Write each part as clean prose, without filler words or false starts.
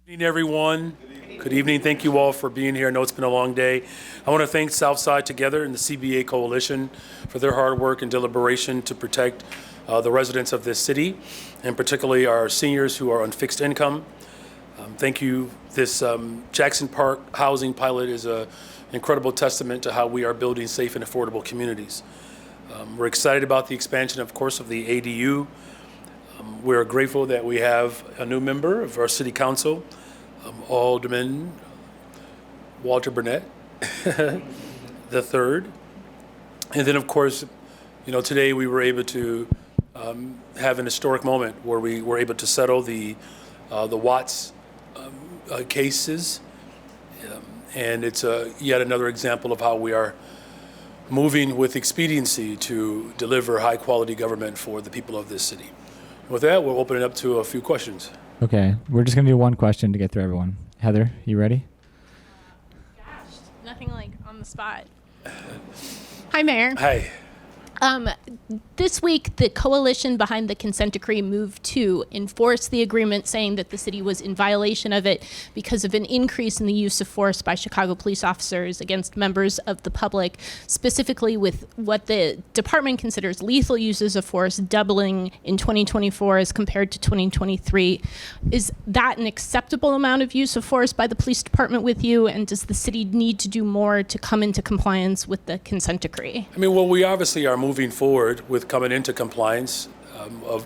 Good evening, everyone. Good evening. Thank you all for being here. I know it's been a long day. I want to thank Southside Together and the CBA Coalition for their hard work and deliberation to protect the residents of this city, and particularly our seniors who are on fixed income. Thank you. This Jackson Park housing pilot is an incredible testament to how we are building safe and affordable communities. We're excited about the expansion, of course, of the ADU. We're grateful that we have a new member of our city council, Alderman Walter Burnett the third. And then, of course, today we were able to have an historic moment where we were able to settle the Watts cases. And it's yet another example of how we are moving with expediency to deliver high-quality government for the people of this city. With that, we'll open it up to a few questions. Okay, we're just going to do one question to get through everyone. Heather, you ready? Gosh, nothing like on the spot. Hi, Mayor. Hi. This week, the coalition behind the consent decree moved to enforce the agreement, saying that the city was in violation of it because of an increase in the use of force by Chicago police officers against members of the public, specifically with what the department considers lethal uses of force doubling in 2024 as compared to 2023. Is that an acceptable amount of use of force by the police department with you? And does the city need to do more to come into compliance with the consent decree? Well, we obviously are moving forward with coming into compliance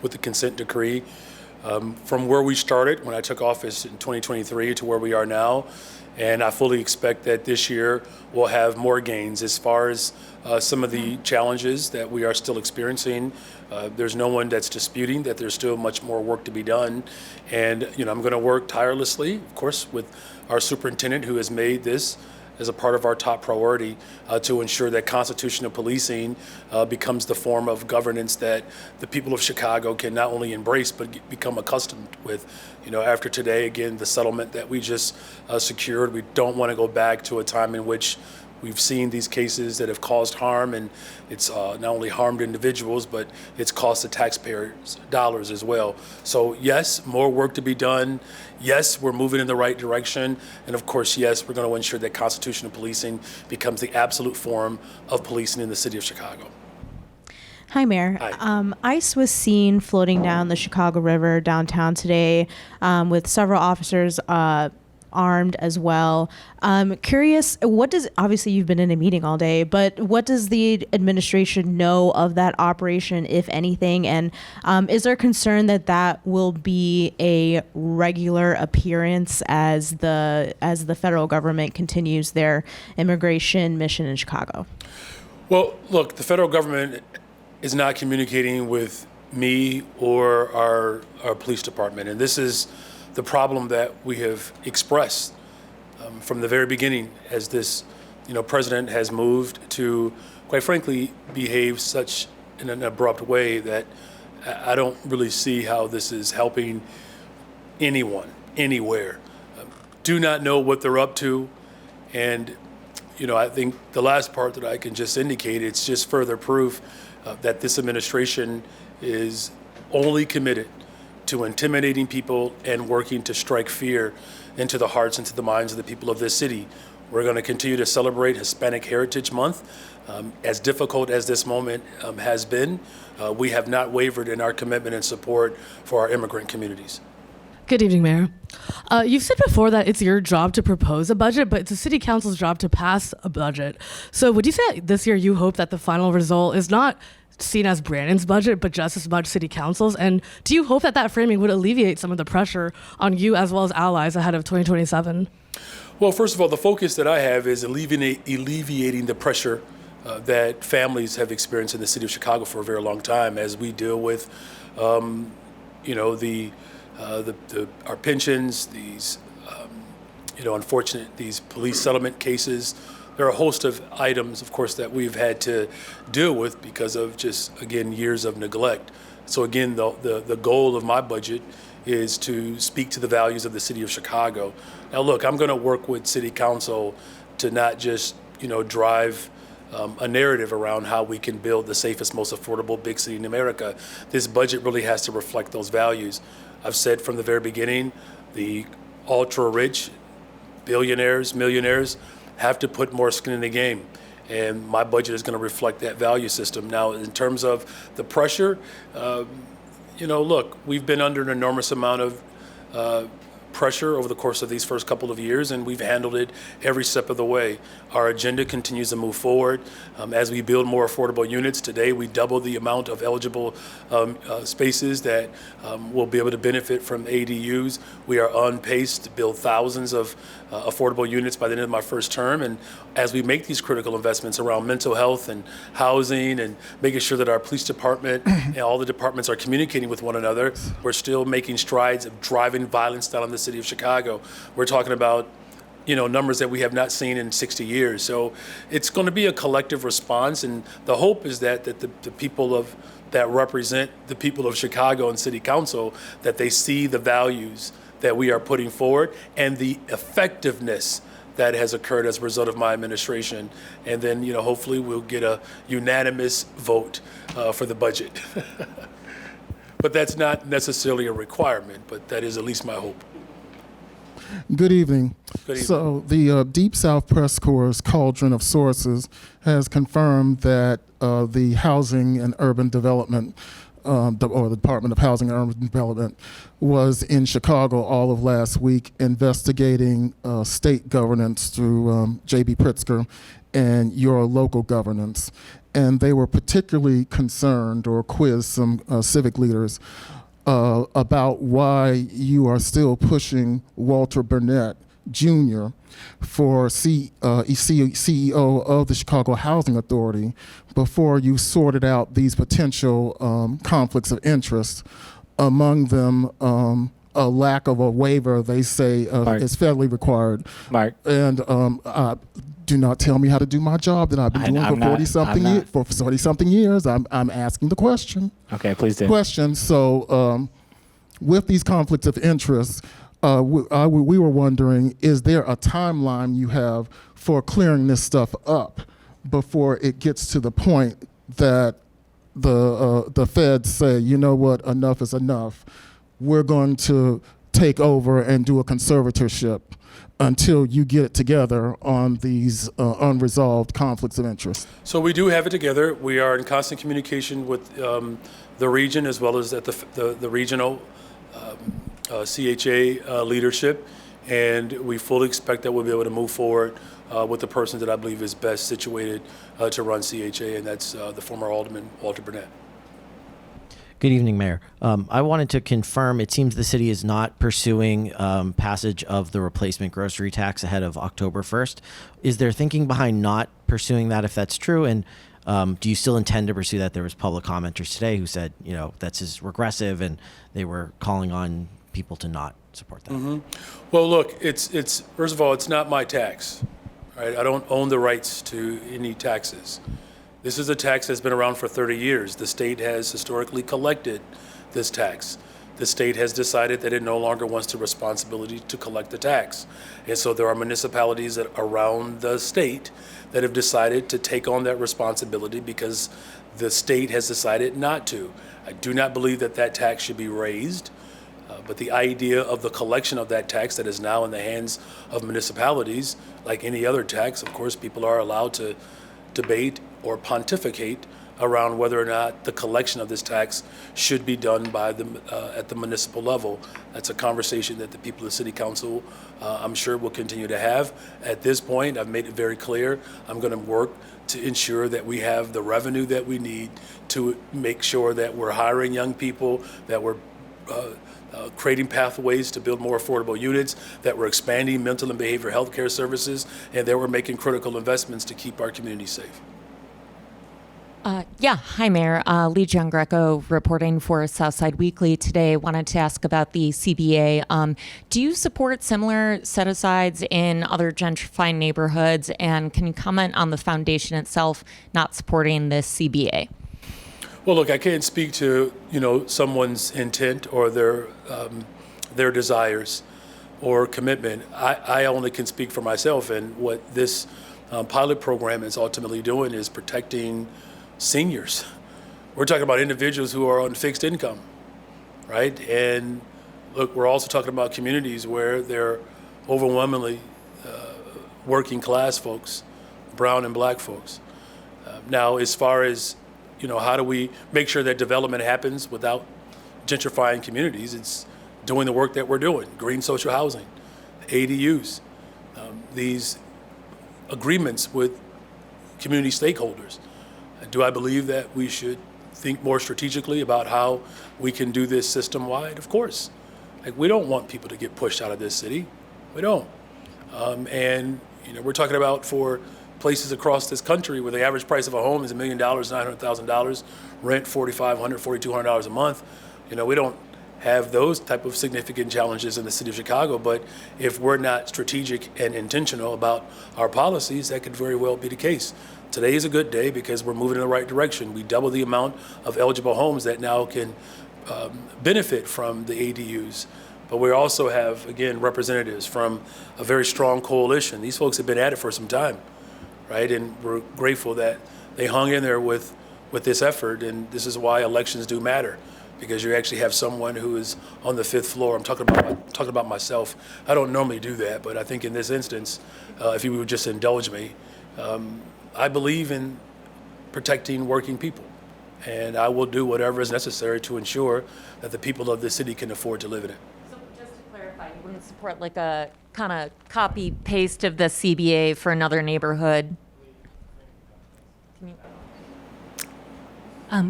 with the consent decree. From where we started when I took office in 2023 to where we are now. And I fully expect that this year we'll have more gains as far as some of the challenges that we are still experiencing. There's no one that's disputing that there's still much more work to be done. And, I'm going to work tirelessly, of course, with our superintendent who has made this as a part of our top priority to ensure that constitutional policing becomes the form of governance that the people of Chicago can not only embrace but become accustomed with. After today, again, the settlement that we just secured, we don't want to go back to a time in which we've seen these cases that have caused harm, and it's not only harmed individuals, but it's cost the taxpayers dollars as well. So yes, more work to be done. Yes, we're moving in the right direction. And of course, yes, we're going to ensure that constitutional policing becomes the absolute form of policing in the city of Chicago. Hi, Mayor. Hi. ICE was seen floating down the Chicago River downtown today with several officers armed as well. Curious, obviously you've been in a meeting all day, but what does the administration know of that operation, if anything? And is there concern that that will be a regular appearance as the federal government continues their immigration mission in Chicago? Well, look, the federal government is not communicating with me or our police department. And this is the problem that we have expressed from the very beginning as this, president has moved to, quite frankly, behave such in an abrupt way that I don't really see how this is helping anyone, anywhere. Do not know what they're up to. And, I think the last part that I can just indicate, it's just further proof that this administration is only committed to intimidating people and working to strike fear into the hearts, into the minds of the people of this city. We're going to continue to celebrate Hispanic Heritage Month. As difficult as this moment has been, we have not wavered in our commitment and support for our immigrant communities. Good evening, Mayor. You've said before that it's your job to propose a budget, but it's the City Council's job to pass a budget. So would you say this year you hope that the final result is not seen as Brandon's budget, but just as much City Council's? And do you hope that that framing would alleviate some of the pressure on you as well as allies ahead of 2027? Well, first of all, the focus that I have is alleviating the pressure that families have experienced in the city of Chicago for a very long time as we deal with, our pensions, these, these police settlement cases. There are a host of items, of course, that we've had to deal with because of just, again, years of neglect. So again, the goal of my budget is to speak to the values of the city of Chicago. Now, look, I'm going to work with City Council to not just, drive a narrative around how we can build the safest, most affordable big city in America. This budget really has to reflect those values. I've said from the very beginning, the ultra-rich, billionaires, millionaires, have to put more skin in the game. And my budget is going to reflect that value system. Now, in terms of the pressure, look, we've been under an enormous amount of pressure over the course of these first couple of years, and we've handled it every step of the way. Our agenda continues to move forward. As we build more affordable units, today we doubled the amount of eligible spaces that will be able to benefit from ADUs. We are on pace to build thousands of affordable units by the end of my first term. And as we make these critical investments around mental health and housing and making sure that our police department and all the departments are communicating with one another, we're still making strides of driving violence down in the city of Chicago. We're talking about numbers that we have not seen in 60 years. So it's going to be a collective response, and the hope is that the people that represent the people of Chicago and City Council, that they see the values that we are putting forward and the effectiveness that has occurred as a result of my administration. And then, hopefully we'll get a unanimous vote for the budget. But that's not necessarily a requirement, but that is at least my hope. Good evening. Good evening. So the Deep South Press Corps' cauldron of sources has confirmed that the Housing and Urban Development, or the Department of Housing and Urban Development, was in Chicago all of last week investigating state governance through J.B. Pritzker and your local governance. And they were particularly concerned, or quizzed some civic leaders, about why you are still pushing Walter Burnett Jr. for CEO of the Chicago Housing Authority before you sorted out these potential conflicts of interest. Among them, a lack of a waiver, they say, is federally required. Mark. And do not tell me how to do my job that I've been doing for 40-something years. I'm asking the question. Okay, please do. Question. So, with these conflicts of interest, we were wondering, is there a timeline you have for clearing this stuff up before it gets to the point that the feds say, you know what, enough is enough. We're going to take over and do a conservatorship until you get it together on these unresolved conflicts of interest? So we do have it together. We are in constant communication with the region as well as at the regional CHA leadership, and we fully expect that we'll be able to move forward with the person that I believe is best situated to run CHA, and that's the former Alderman Walter Burnett. Good evening, Mayor. I wanted to confirm, it seems the city is not pursuing passage of the replacement grocery tax ahead of October 1st. Is there thinking behind not pursuing that, if that's true? And do you still intend to pursue that? There was public commenters today who said, that's as regressive, and they were calling on people to not support that. Mm-hmm. Well, look, it's first of all, it's not my tax, right? I don't own the rights to any taxes. This is a tax that's been around for 30 years. The state has historically collected this tax. The state has decided that it no longer wants the responsibility to collect the tax. And so there are municipalities around the state that have decided to take on that responsibility because the state has decided not to. I do not believe that tax should be raised. But the idea of the collection of that tax that is now in the hands of municipalities, like any other tax, of course, people are allowed to debate or pontificate around whether or not the collection of this tax should be done by at the municipal level. That's a conversation that the people of City Council, I'm sure, will continue to have. At this point, I've made it very clear, I'm going to work to ensure that we have the revenue that we need to make sure that we're hiring young people, that we're creating pathways to build more affordable units, that we're expanding mental and behavioral health care services, and that we're making critical investments to keep our community safe. Hi, Mayor. Lee Giangreco reporting for Southside Weekly today. Wanted to ask about the CBA. Do you support similar set-asides in other gentrifying neighborhoods? And can you comment on the foundation itself not supporting this CBA? Well, look, I can't speak to someone's intent or their desires or commitment. I only can speak for myself, and what this pilot program is ultimately doing is protecting seniors. We're talking about individuals who are on fixed income, right? And look, we're also talking about communities where they're overwhelmingly working class folks, brown and black folks. Now, as far as, how do we make sure that development happens without gentrifying communities? It's doing the work that we're doing, green social housing, ADUs, these agreements with community stakeholders. Do I believe that we should think more strategically about how we can do this system-wide? Of course. Like, we don't want people to get pushed out of this city. We don't. And we're talking about for places across this country where the average price of a home is $1 million, $900,000, rent $4,500, $4,200 a month. We don't have those type of significant challenges in the city of Chicago, but if we're not strategic and intentional about our policies, that could very well be the case. Today is a good day because we're moving in the right direction. We double the amount of eligible homes that now can benefit from the ADUs. But we also have, again, representatives from a very strong coalition. These folks have been at it for some time, right? And we're grateful that they hung in there with this effort, and this is why elections do matter, because you actually have someone who is on the fifth floor. I'm talking about myself. I don't normally do that, but I think in this instance, if you would just indulge me, I believe in protecting working people, and I will do whatever is necessary to ensure that the people of this city can afford to live in it. So just to clarify, you wouldn't support like a kind of copy paste of the CBA for another neighborhood?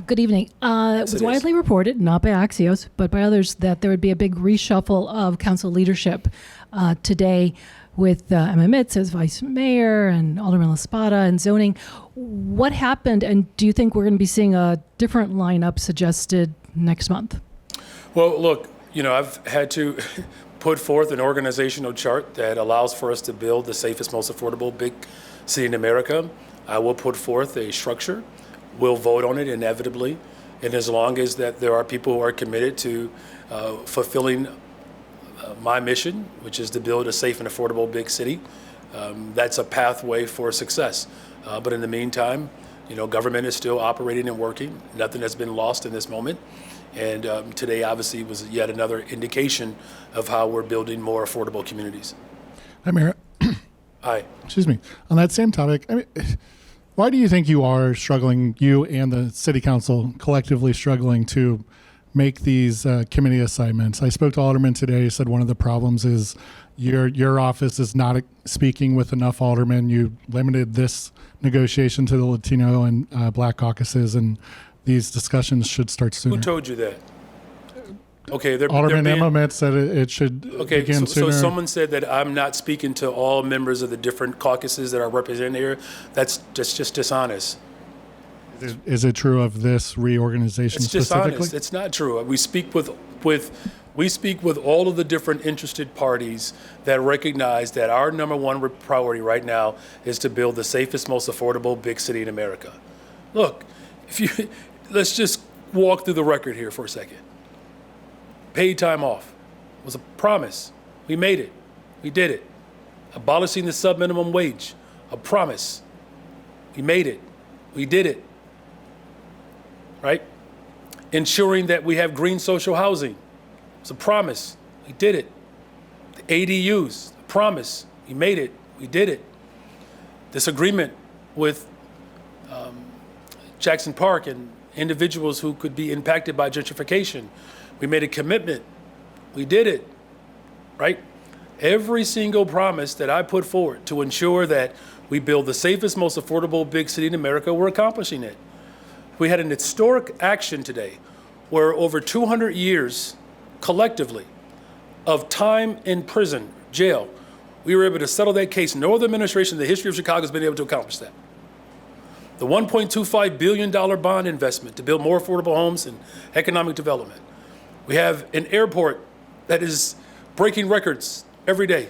Good evening. It was widely reported, not by Axios, but by others, that there would be a big reshuffle of council leadership today with Emma Mitz as vice mayor and Alderman LaSpada and zoning. What happened, and do you think we're going to be seeing a different lineup suggested next month? Well, look, I've had to put forth an organizational chart that allows for us to build the safest, most affordable big city in America. I will put forth a structure. We'll vote on it inevitably, and as long as that there are people who are committed to fulfilling my mission, which is to build a safe and affordable big city, that's a pathway for success. But in the meantime, government is still operating and working. Nothing has been lost in this moment, and today obviously was yet another indication of how we're building more affordable communities. Hi, Mayor. Hi. Excuse me. On that same topic, why do you think you are struggling, you and the city council collectively struggling to make these committee assignments? I spoke to Alderman today. He said one of the problems is your office is not speaking with enough aldermen. You limited this negotiation to the Latino and Black caucuses, and these discussions should start sooner. Who told you that? Okay, Alderman Emma Mitz said it should begin sooner. So someone said that I'm not speaking to all members of the different caucuses that are represented here. That's just dishonest. Is it true of this reorganization It's specifically? dishonest. It's not true. We speak with all of the different interested parties that recognize that our number one priority right now is to build the safest, most affordable big city in America. Look, let's just walk through the record here for a second. Paid time off was a promise. We made it. We did it. Abolishing the sub-minimum wage, a promise. We made it. We did it. Right? Ensuring that we have green social housing. It's a promise. We did it. The ADUs, a promise. We made it. We did it. This agreement with Jackson Park and individuals who could be impacted by gentrification. We made a commitment. We did it. Right? Every single promise that I put forward to ensure that we build the safest, most affordable big city in America, we're accomplishing it. We had an historic action today where over 200 years collectively of time in prison, jail, we were able to settle that case. No other administration in the history of Chicago has been able to accomplish that. The $1.25 billion bond investment to build more affordable homes and economic development. We have an airport that is breaking records every day.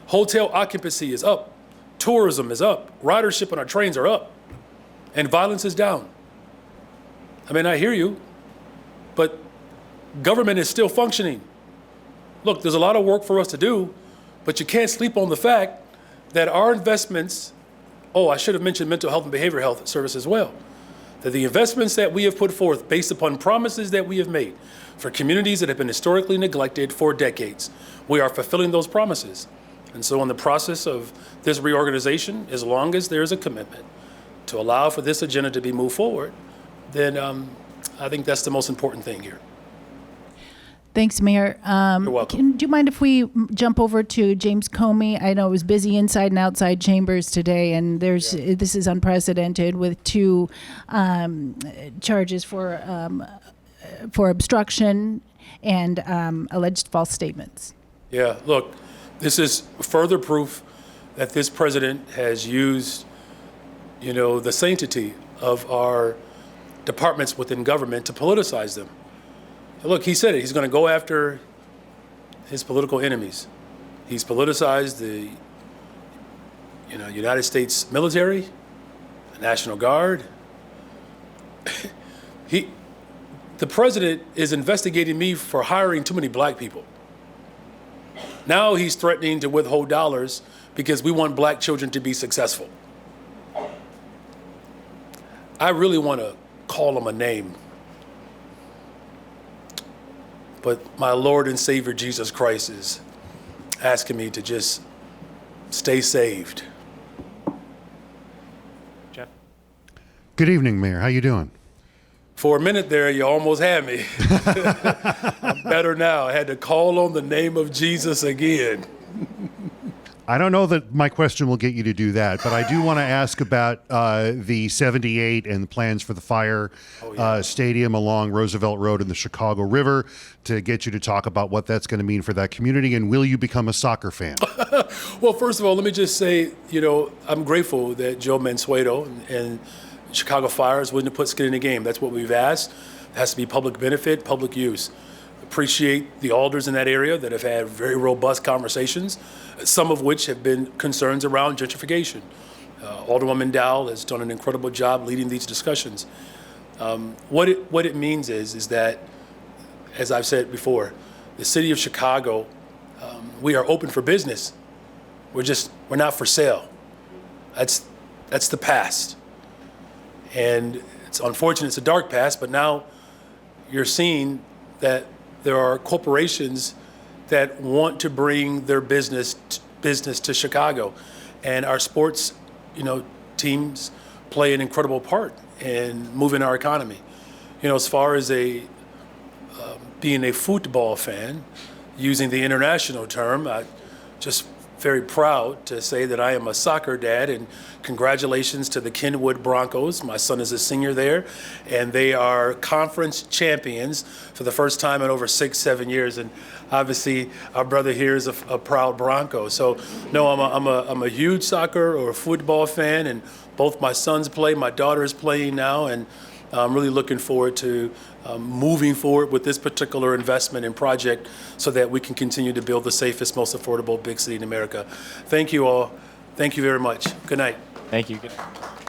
Hotel occupancy is up. Tourism is up. Ridership on our trains are up. And violence is down. I mean, I hear you, but government is still functioning. Look, there's a lot of work for us to do, but you can't sleep on the fact that our investments, I should have mentioned mental health and behavioral health service as well. that the investments that we have put forth based upon promises that we have made for communities that have been historically neglected for decades, we are fulfilling those promises. And so in the process of this reorganization, as long as there's a commitment to allow for this agenda to be moved forward, then I think that's the most important thing here. Thanks, Mayor. You're welcome. Do you mind if we jump over to James Comey? I know it was busy inside and outside chambers today, and this is unprecedented with two charges for obstruction and alleged false statements. Yeah, look, this is further proof that this president has used, the sanctity of our departments within government to politicize them. Look, he said it. He's going to go after his political enemies. He's politicized the, United States military, the National Guard. The president is investigating me for hiring too many black people. Now he's threatening to withhold dollars because we want black children to be successful. I really want to call him a name. But my Lord and Savior Jesus Christ is asking me to just stay saved. Jeff? Good evening, Mayor. How you doing? For a minute there, you almost had me. I'm better now. I had to call on the name of Jesus again. I don't know that my question will get you to do that, but I do want to ask about the 78 and the plans for the fire stadium along Roosevelt Road in the Chicago River, to get you to talk about what that's going to mean for that community, and will you become a soccer fan? Well, first of all, let me just say, I'm grateful that Joe Mansueto and Chicago Fire is willing to put skin in the game. That's what we've asked. It has to be public benefit, public use. Appreciate the alders in that area that have had very robust conversations, some of which have been concerns around gentrification. Alderwoman Dowell has done an incredible job leading these discussions. What it means is that, as I've said before, the city of Chicago, we are open for business. We're not for sale. That's the past. And it's unfortunate, it's a dark past, but now you're seeing that there are corporations that want to bring their business to Chicago, and our sports, teams play an incredible part in moving our economy. As far as being a football fan, using the international term, I just very proud to say that I am a soccer dad, and congratulations to the Kenwood Broncos. My son is a senior there, and they are conference champions for the first time in over 6-7 years. And obviously, our brother here is a proud Bronco. So, no, I'm a huge soccer or football fan, and both my sons play. My daughter is playing now, and I'm really looking forward to moving forward with this particular investment and project so that we can continue to build the safest, most affordable big city in America. Thank you all. Thank you very much. Good night. Thank you. Good night.